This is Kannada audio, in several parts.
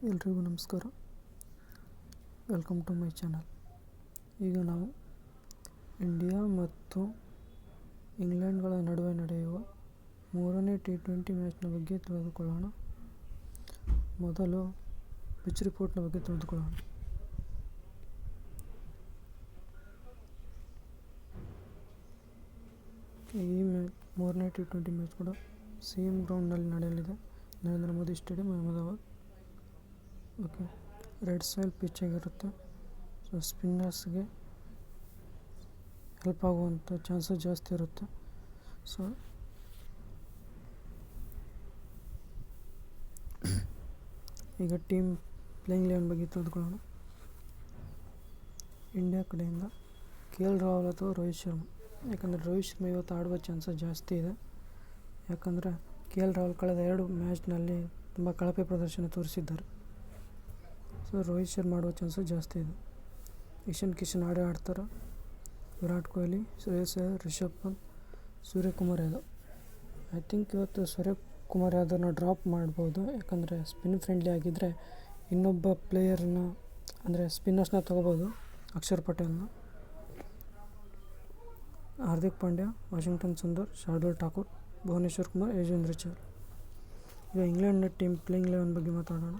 ಎಲ್ರಿಗೂ ನಮಸ್ಕಾರ. Welcome to my channel. ಈಗ ನಾವು ಇಂಡಿಯಾ ಮತ್ತು ಇಂಗ್ಲೆಂಡ್ಗಳ ನಡುವೆ ನಡೆಯುವ ಮೂರನೇ T20 ಮ್ಯಾಚ್ನ ಬಗ್ಗೆ ತಿಳಿದುಕೊಳ್ಳೋಣ. ಮೊದಲು ಪಿಚ್ ರಿಪೋರ್ಟ್ನ ಬಗ್ಗೆ ತಿಳಿದುಕೊಳ್ಳೋಣ. ಈ ಮೂರನೇ T20 ಮ್ಯಾಚ್ ಕೂಡ ಸೇಮ್ ಗ್ರೌಂಡ್ನಲ್ಲಿ ನಡೆಯಲಿದೆ, Narendra Modi stadium, Ahmedabad. Okay, red soil pitch ಆಗಿರುತ್ತೆ. ಸೊ ಸ್ಪಿನ್ನರ್ಸ್ಗೆ ಹೆಲ್ಪ್ ಆಗುವಂಥ ಚಾನ್ಸಸ್ ಜಾಸ್ತಿ ಇರುತ್ತೆ. ಸೊ ಈಗ ಟೀಮ್ ಪ್ಲೇಯಿಂಗ್ 11 ಬಗ್ಗೆ ತಿಳಿದುಕೊಳ್ಳೋಣ. ಇಂಡಿಯಾ ಕಡೆಯಿಂದ KL ರಾಹುಲ್ ಅಥವಾ ರೋಹಿತ್ ಶರ್ಮಾ. ಯಾಕಂದರೆ ರೋಹಿತ್ ಶರ್ಮಾ ಇವತ್ತು ಆಡುವ ಚಾನ್ಸಸ್ ಜಾಸ್ತಿ ಇದೆ. ಯಾಕಂದರೆ KL ರಾಹುಲ್ ಕಳೆದ 2 ಮ್ಯಾಚ್ನಲ್ಲಿ ತುಂಬ ಕಳಪೆ ಪ್ರದರ್ಶನ ತೋರಿಸಿದ್ದಾರೆ. ಸೊ ರೋಹಿತ್ ಶರ್ಮಾ ಆಡುವ ಚಾನ್ಸಸ್ ಜಾಸ್ತಿ ಇದೆ. ಇಶಾನ್ ಕಿಶನ್ ಆಡ್ತಾರೆ. ವಿರಾಟ್ ಕೊಹ್ಲಿ, ಶ್ರೇಯಸ್ ಅಯ್ಯರ್, ರಿಷಬ್ ಪಂತ್, ಸೂರ್ಯಕುಮಾರ್ ಯಾದವ್. ಐ ಥಿಂಕ್ ಇವತ್ತು ಸೂರ್ಯಕುಮಾರ್ ಯಾದವ್ನ ಡ್ರಾಪ್ ಮಾಡ್ಬೋದು. ಯಾಕಂದರೆ ಸ್ಪಿನ್ ಫ್ರೆಂಡ್ಲಿ ಆಗಿದ್ದರೆ ಇನ್ನೊಬ್ಬ ಪ್ಲೇಯರ್ನ ಅಂದರೆ ಸ್ಪಿನ್ನರ್ಸ್ನ ತೊಗೋಬೋದು, ಅಕ್ಷರ್ ಪಟೇಲ್ನ. ಹಾರ್ದಿಕ್ ಪಾಂಡ್ಯ, ವಾಷಿಂಗ್ಟನ್ ಸುಂದರ್, ಶಾರ್ದೂಲ್ ಠಾಕೂರ್, ಭುವನೇಶ್ವರ್ ಕುಮಾರ್, ಯಜುವೇಂದ್ರ ಚಹಲ್. ಈಗ ಇಂಗ್ಲೆಂಡ್ನ ಟೀಮ್ ಪ್ಲೇಯಿಂಗ್ 11 ಬಗ್ಗೆ ಮಾತಾಡೋಣ.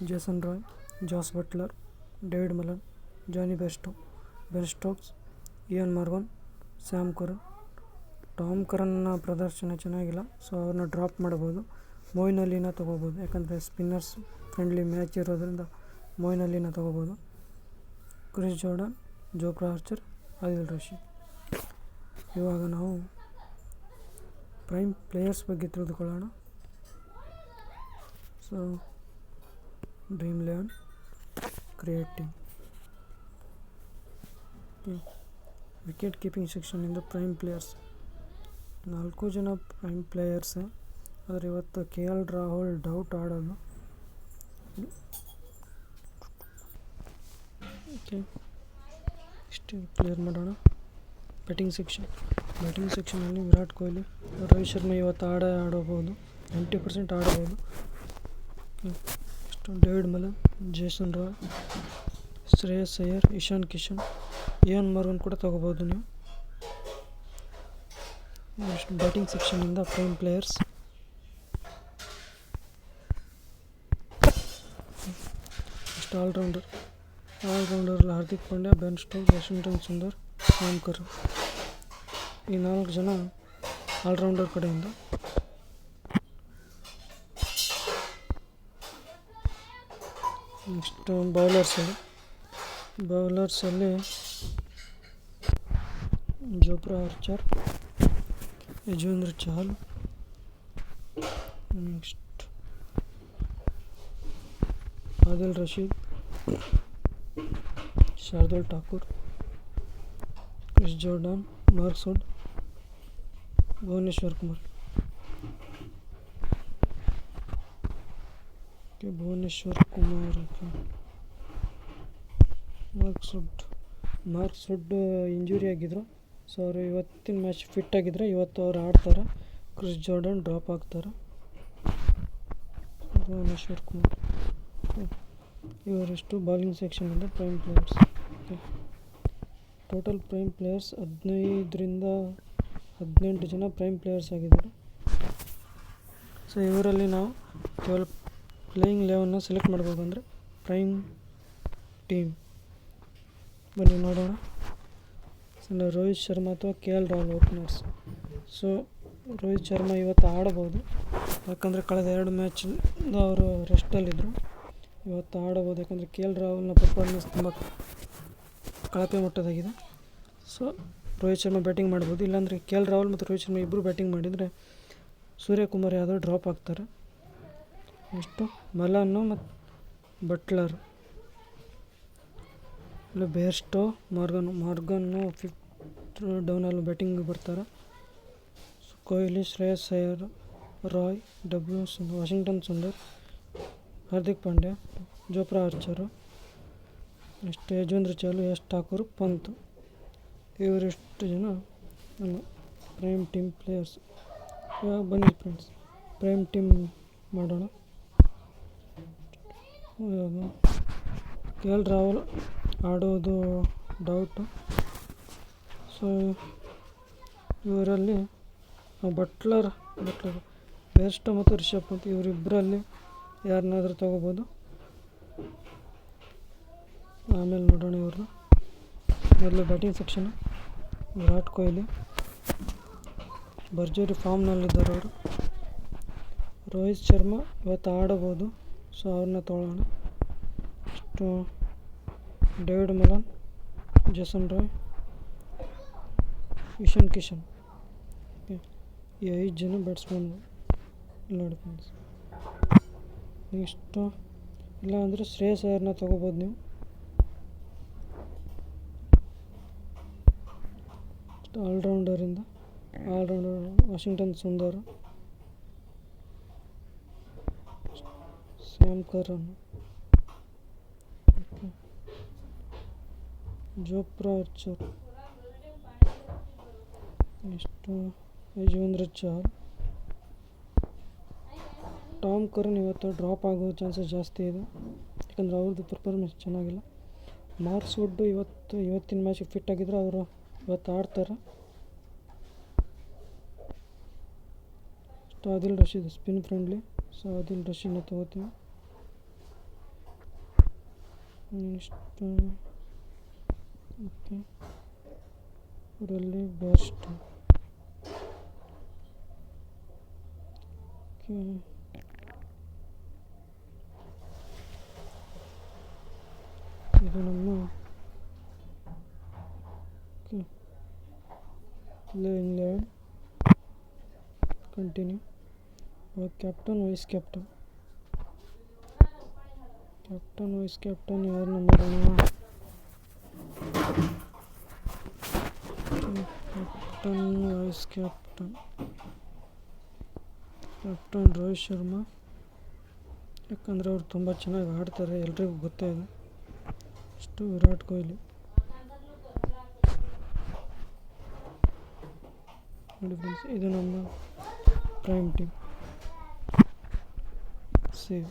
Jason Roy, Jos Buttler, David Malan, Jonny Ben Stokes, Eoin Morgan, Sam Curran. Tom ಕರನ್ನ ಪ್ರದರ್ಶನ ಚೆನ್ನಾಗಿಲ್ಲ, ಸೊ ಅವ್ರನ್ನ ಡ್ರಾಪ್ ಮಾಡ್ಬೋದು. ಮೊಯಿನ್ ಅಲಿನ ತೊಗೋಬೋದು, ಯಾಕಂದರೆ ಸ್ಪಿನ್ನರ್ಸ್ ಫ್ರೆಂಡ್ಲಿ ಮ್ಯಾಚ್ ಇರೋದ್ರಿಂದ ಮೊಯಿನ್ ಅಲಿನ ತೊಗೋಬೋದು. Chris Jordan, Jofra Archer, Adil Rashid. ಇವಾಗ ನಾವು ಪ್ರೈಮ್ ಪ್ಲೇಯರ್ಸ್ ಬಗ್ಗೆ ತಿಳಿದುಕೊಳ್ಳೋಣ. So dream 11 create team. Wicket keeping ಸೆಕ್ಷನ್ನಿಂದ ಪ್ರೈಮ್ ಪ್ಲೇಯರ್ಸ್ 4 ಜನ ಪ್ರೈಮ್ ಪ್ಲೇಯರ್ಸೇ. ಆದರೆ ಇವತ್ತು KL ರಾಹುಲ್ ಡೌಟ್ ಆಡೋದು. ಓಕೆ, ಇಷ್ಟು ಕ್ಲಿಯರ್ ಮಾಡೋಣ. ಬ್ಯಾಟಿಂಗ್ ಸೆಕ್ಷನಲ್ಲಿ ವಿರಾಟ್ ಕೊಹ್ಲಿ, ರೋಹಿತ್ ಶರ್ಮಾ ಇವತ್ತು ಆಡಬಹುದು, 90% ಆಡಬಹುದು. David Malan, Jason Roy, Shreyas Iyer, Ishan Kishan, Eoin Morgan ಕೂಡ ತಗೋಬೋದು ನೀವು. ನೆಕ್ಸ್ಟ್ ಬ್ಯಾಟಿಂಗ್ ಸೆಕ್ಷನ್ನಿಂದ prime players. Next allrounder Hardik Pandya, Ben Stokes, Washington Sundar, Sam Curran. ಈ 4 ಜನ ಆಲ್ರೌಂಡರ್ ಕಡೆಯಿಂದ. ನೆಕ್ಸ್ಟ್ ಬೌಲರ್ಸಲ್ಲಿ Jofra Archer, Yuzvendra Chahal, next Adil Rashid, Shardul Thakur, Chris Jordan, Marks Wood, Bhuvneshwar Kumar. Marks Wood injury ಆಗಿದ್ರು. ಸೊ ಅವರು ಇವತ್ತಿನ ಮ್ಯಾಚ್ ಫಿಟ್ ಆಗಿದ್ದರೆ ಇವತ್ತು ಅವ್ರು ಆಡ್ತಾರೆ. ಕ್ರಿಸ್ ಜೋರ್ಡನ್ ಡ್ರಾಪ್ ಆಗ್ತಾರೆ. ಭುವನೇಶ್ವರ್ ಕುಮಾರ್. ಇವರೆಷ್ಟು ಬಾಲಿಂಗ್ ಸೆಕ್ಷನಿಂದ prime players. Total prime players 15ರಿಂದ 18 ಜನ ಪ್ರೈಮ್ ಪ್ಲೇಯರ್ಸ್ ಆಗಿದ್ದಾರೆ. ಸೊ ಇವರಲ್ಲಿ ನಾವು ಕೇವಲ ಪ್ಲೇಯಿಂಗ್ 11ನ ಸೆಲೆಕ್ಟ್ ಮಾಡಬೇಕು. ಅಂದರೆ ಪ್ರೈಮ್ ಟೀಮ್ ಬನ್ನಿ ನೋಡೋಣ. ರೋಹಿತ್ ಶರ್ಮಾ ಅಥವಾ KL Rahul openers. So Rohit Sharma ಇವತ್ತು ಆಡಬಹುದು, ಯಾಕಂದರೆ ಕಳೆದ 2 ಮ್ಯಾಚಿಂದ ಅವರು ರೆಸ್ಟಲ್ಲಿದ್ದರು. ಇವತ್ತು ಆಡಬಹುದು, ಯಾಕಂದರೆ KL ರಾಹುಲ್ನ ಪರ್ಫಾರ್ಮೆನ್ಸ್ ತುಂಬ ಕಳಪೆ ಮಟ್ಟದಾಗಿದೆ. ಸೊ ರೋಹಿತ್ ಶರ್ಮಾ ಬ್ಯಾಟಿಂಗ್ ಮಾಡ್ಬೋದು. ಇಲ್ಲಾಂದರೆ KL ರಾಹುಲ್ ಮತ್ತು ರೋಹಿತ್ ಶರ್ಮಾ ಇಬ್ಬರು ಬ್ಯಾಟಿಂಗ್ ಮಾಡಿದರೆ ಸೂರ್ಯಕುಮಾರ್ ಯಾದವ್ ಡ್ರಾಪ್ ಆಗ್ತಾರೆ. ನೆಕ್ಸ್ಟು ಮಲನ್ನು ಮತ್ತು ಬಟ್ಲರ್, ಇಲ್ಲ ಬೇರ್ಸ್ಟೋ, ಮಾರ್ಗನ್ನು 5th ಡೌನಲ್ಲಿ ಬ್ಯಾಟಿಂಗ್ ಬರ್ತಾರೆ. Kohli, Shreyas Iyer, Roy, Washington Sundar, Hardik Pandya, Jofra Archer, next Yuzvendra Chahal, Thakur, Pant. ಇವರೆಷ್ಟು ಜನ ನಮ್ಮ ಪ್ರೈಮ್ ಟೀಮ್ ಪ್ಲೇಯರ್ಸ್. ಇವಾಗ ಬನ್ನಿ ಫ್ರೆಂಡ್ಸ್, ಪ್ರೈಮ್ ಟೀಮ್ ಮಾಡೋಣ. KL ರಾಹುಲ್ ಆಡೋದು ಡೌಟು. ಸೊ ಇವರಲ್ಲಿ ಬಟ್ಲರ್ ಬೇರ್ಸ್ಟೋ ಮತ್ತು ರಿಷಬ್ ಪಂತ್ ಇವರಿಬ್ಬರಲ್ಲಿ ಯಾರನ್ನಾದರೂ ತೊಗೋಬೋದು. ಆಮೇಲೆ ನೋಡೋಣ ಇವ್ರದ್ದು. ಮೊದಲು ಬ್ಯಾಟಿಂಗ್ ಸೆಕ್ಷನ್ ವಿರಾಟ್ ಕೊಹ್ಲಿ ಭರ್ಜರಿ ಫಾರ್ಮ್ನಲ್ಲಿದ್ದಾರೆ ಅವರು. ರೋಹಿತ್ ಶರ್ಮಾ ಇವತ್ತು ಆಡಬಹುದು, ಸೊ ಅವ್ರನ್ನ ತೊಗೊಳ್ಳೋಣ. ಇಷ್ಟು David Malan, Jason Roy, Ishan Kishan, ಈ 5 ಜನ ಬ್ಯಾಟ್ಸ್ಮನ್ ನೋಡಿ ಫ್ರೆಂಡ್ಸ್. ನೆಕ್ಸ್ಟು ಇಲ್ಲ ಅಂದರೆ ಶ್ರೇಯಸ್ ಅಯ್ಯರ್ನ ತೊಗೋಬೋದು ನೀವು. Allrounder Washington Sundar, Sam Curran, Jofra Archer, next Yuzvendra Chahal. Tom Curran ಇವತ್ತು ಡ್ರಾಪ್ ಆಗೋ ಚಾನ್ಸಸ್ ಜಾಸ್ತಿ ಇದೆ, ಯಾಕಂದರೆ ಅವ್ರದ್ದು ಪರ್ಫಾರ್ಮೆನ್ಸ್ ಚೆನ್ನಾಗಿಲ್ಲ. ಮಾರ್ಕ್ಸ್ ವುಡ್ ಇವತ್ತಿನ ಮ್ಯಾಚ್ ಫಿಟ್ ಆಗಿದ್ರೆ ಅವರು ಇವತ್ತು ಆಡ್ತಾರೆ. Adil Rashid spin friendly, so Adil ರಶೀದ್ನ ತೊಗೋತೀವಿ. ನೆಕ್ಸ್ಟ್ ಓಕೆ ಇವರಲ್ಲಿ ಬೆಸ್ಟ್ ಇದು ನಮ್ಮ playing 11 continue. Captain vice captain ಯಾರನ್ನ ಮಾಡೋಣ? Captain vice captain Rohit Sharma, ಯಾಕಂದರೆ ಅವ್ರು ತುಂಬ ಚೆನ್ನಾಗಿ ಆಡ್ತಾರೆ, ಎಲ್ರಿಗೂ ಗೊತ್ತೇ ಇದೆ. ಇಷ್ಟು ವಿರಾಟ್ ಕೊಹ್ಲಿ ನೋಡಿ ಫ್ರೆಂಡ್ಸ್, ಇದು ನಮ್ಮ ಪ್ರೈಮ್ ಟೀಮ್. ಸೇವ್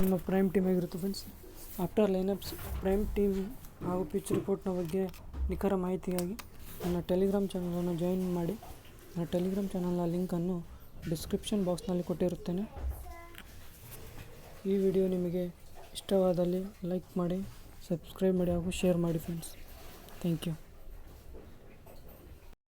ನಮ್ಮ ಪ್ರೈಮ್ ಟೀಮ್ ಆಗಿರುತ್ತೆ ಫ್ರೆಂಡ್ಸ್. ಆಫ್ಟರ್ ಲೈನಪ್ಸ್, ಪ್ರೈಮ್ ಟೀಮ್ ಹಾಗೂ ಪಿಚ್ ರಿಪೋರ್ಟ್ನ ಬಗ್ಗೆ ನಿಖರ ಮಾಹಿತಿಗಾಗಿ ನನ್ನ ಟೆಲಿಗ್ರಾಮ್ ಚಾನಲನ್ನು ಜಾಯಿನ್ ಮಾಡಿ. ನನ್ನ ಟೆಲಿಗ್ರಾಮ್ ಚಾನಲ್ನ ಲಿಂಕನ್ನು ಡಿಸ್ಕ್ರಿಪ್ಷನ್ ಬಾಕ್ಸ್ನಲ್ಲಿ ಕೊಟ್ಟಿರುತ್ತೇನೆ. ಈ ವಿಡಿಯೋ ನಿಮಗೆ ಇಷ್ಟವಾದಲ್ಲಿ ಲೈಕ್ ಮಾಡಿ, ಸಬ್ಸ್ಕ್ರೈಬ್ ಮಾಡಿ ಹಾಗೂ ಶೇರ್ ಮಾಡಿ ಫ್ರೆಂಡ್ಸ್. Thank you.